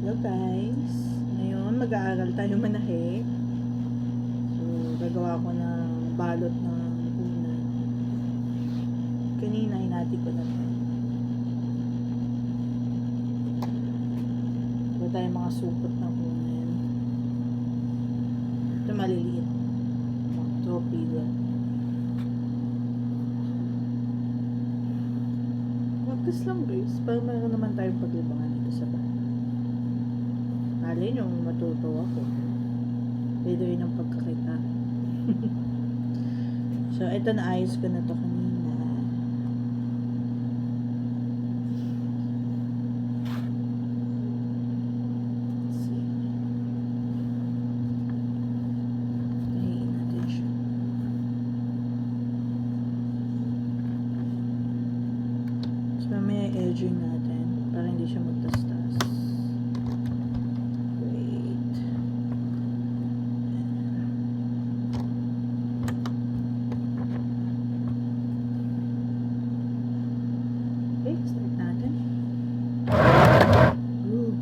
Hello guys, ngayon mag-aaral tayo manahe. So, gagawa ko ng balot ng unan. Kanina hinati ko na ito. Gawa tayo mga supot ng unan. Ito maliliit. Mga torpedo. Practice lang guys, para meron naman tayong paglibangan dito sa bahay. Malay nyo, matuto ako. Pwede rin ang pagkakita. So, ito naayos ko na to kanina. Let's see. Tahiin natin siya. So, mamaya edging natin para hindi siya magtastas. Okay, start natin. Ooh.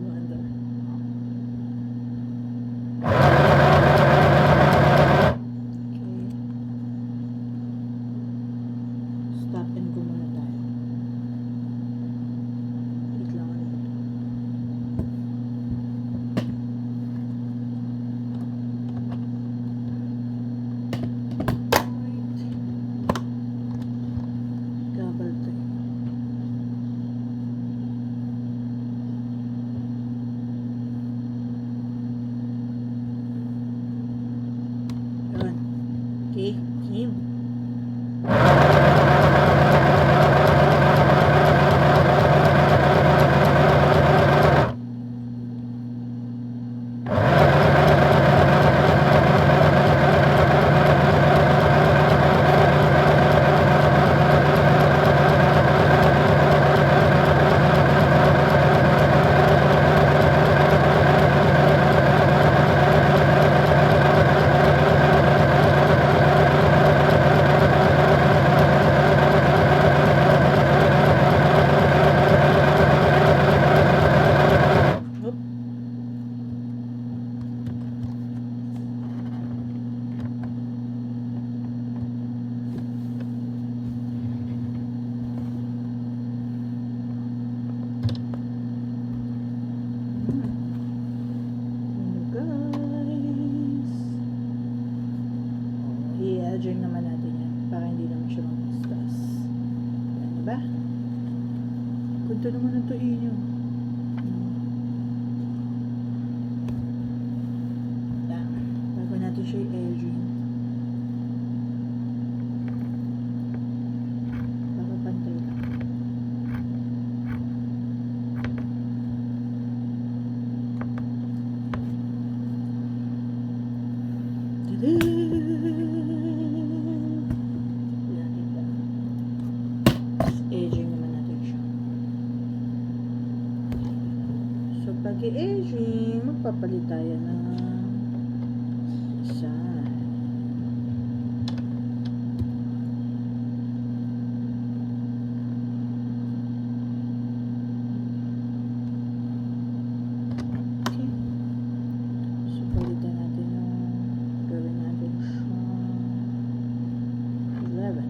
Wonder. Okay. Stop and go muna tayo. Wait lang, ano ba ito? Okay, game. I-adjure naman natin yan para hindi naman siya mag-stress. Yan, diba? Ganda naman ang tuin nyo. Yan. Bago natin siya i-adjure. Baka pantay lang. Tada! Aging naman natin siya. So, pag i-aging, magpapalit tayo ng isa. Okay. So, palitan natin yung gawin natin siya 11.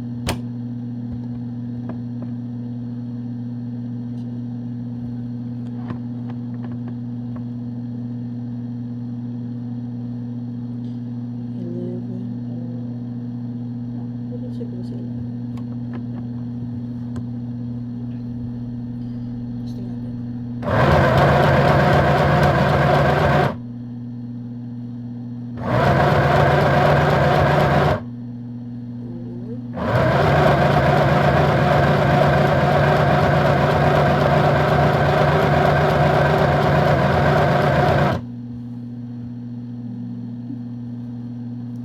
Siguro sila. Gusto natin.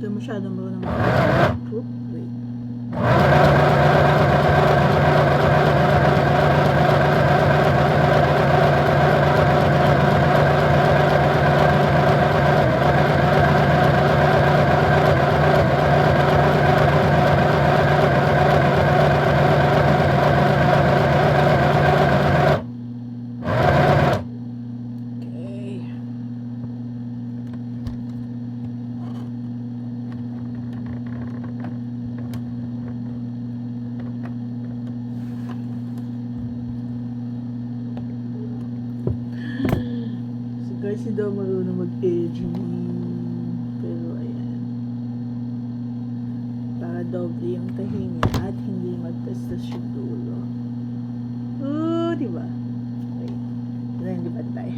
Ito masyadong marunong. Wait. kasi daw marunong mag-aging. Pero ayan. Para doble yung tahi niya at hindi magtastas yung dulo. Diba? Wait. Ito na yung lipat tayo.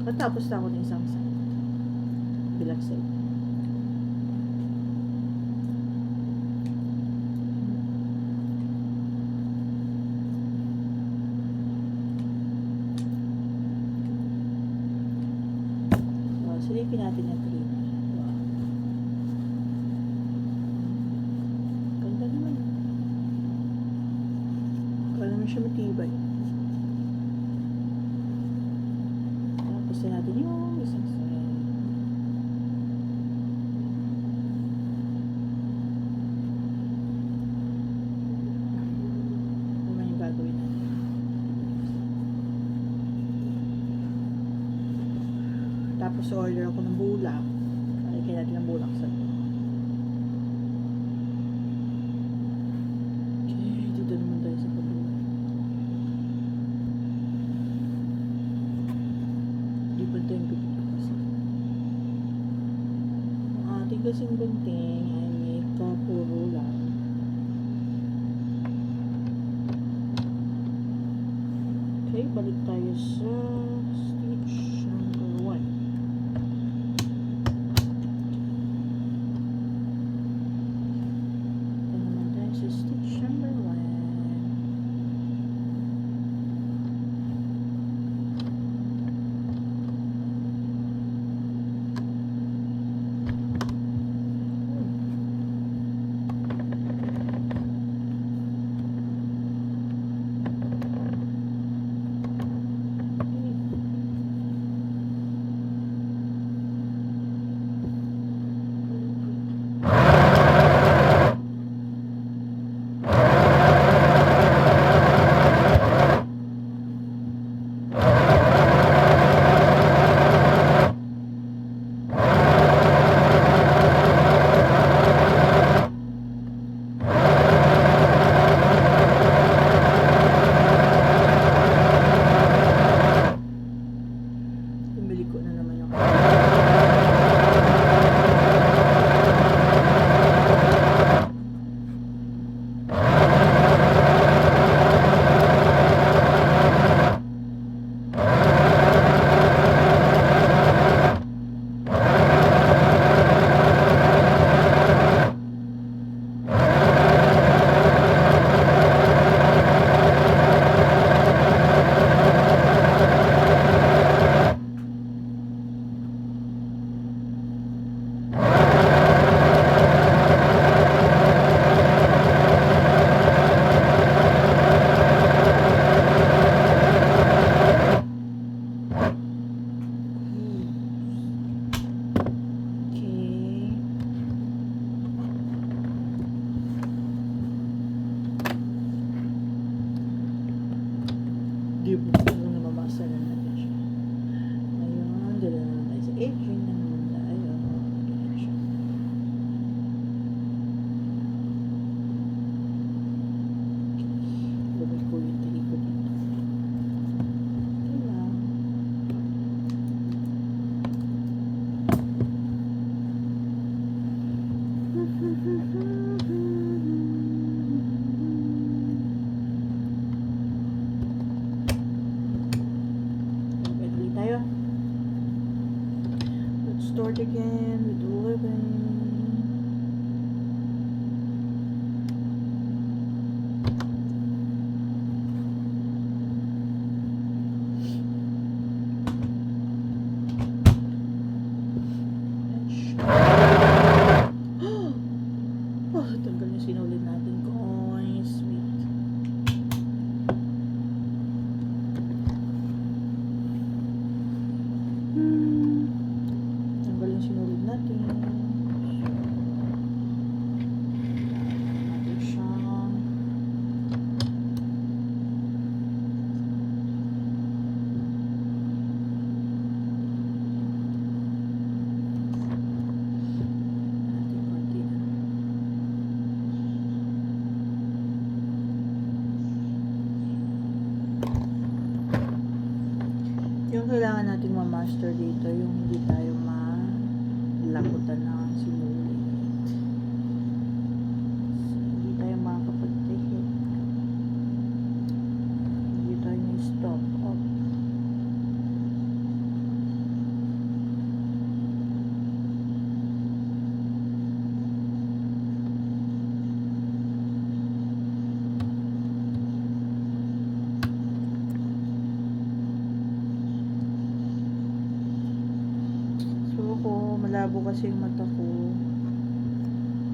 Katapos na ako ng isang side. Bilang side. Silipin natin yung cleaner. Wow. Ganda naman. Kala naman siya matibay. Tapos na natin yung isang side. Ano man yung gagawin natin? Tapos order ako ng bulak. Kaya natin ng bulak sa okay, dito naman tayo sa kabila. Di ba tayo gupit kasi? Ang ating kasing gunting ay may kapuro lang. Okay, balik tayo sa stitch number 1. Stitch number 1. Di ba? Ano namamasa na natin siya. Ayun, dala na naman tayo sa aging na naman tayo. Ganyan siya. Lumay ko yung tahi ko dito. Okay lang. Let's start again with 11. Oh, tanggal yung sinulit natin coins. Sweet. Tanggal yung sinulit natin. Yung kailangan nating ma-master dito, yung hindi tayo malakutan na simulit. Hindi tayo makakapag-take. Hindi tayo ni-stop up. Malabo kasi yung mata ko.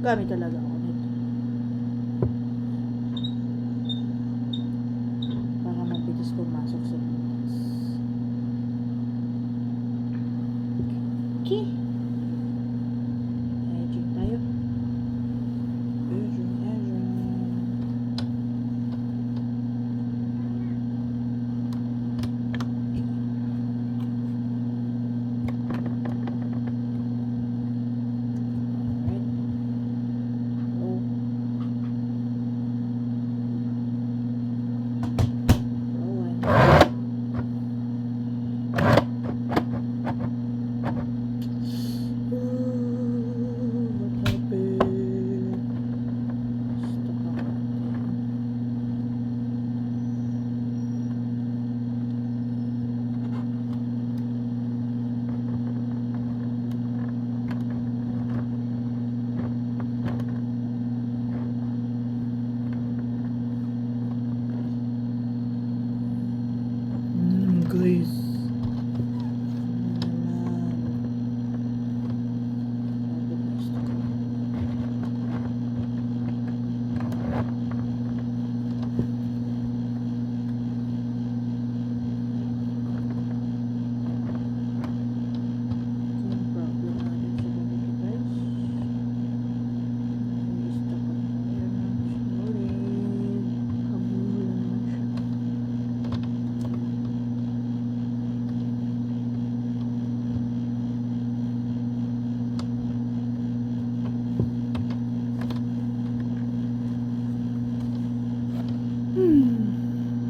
Gamit talaga ako nito. Para mabilis pumasok sa butas. Okay. Edging tayo. Edging. Guys,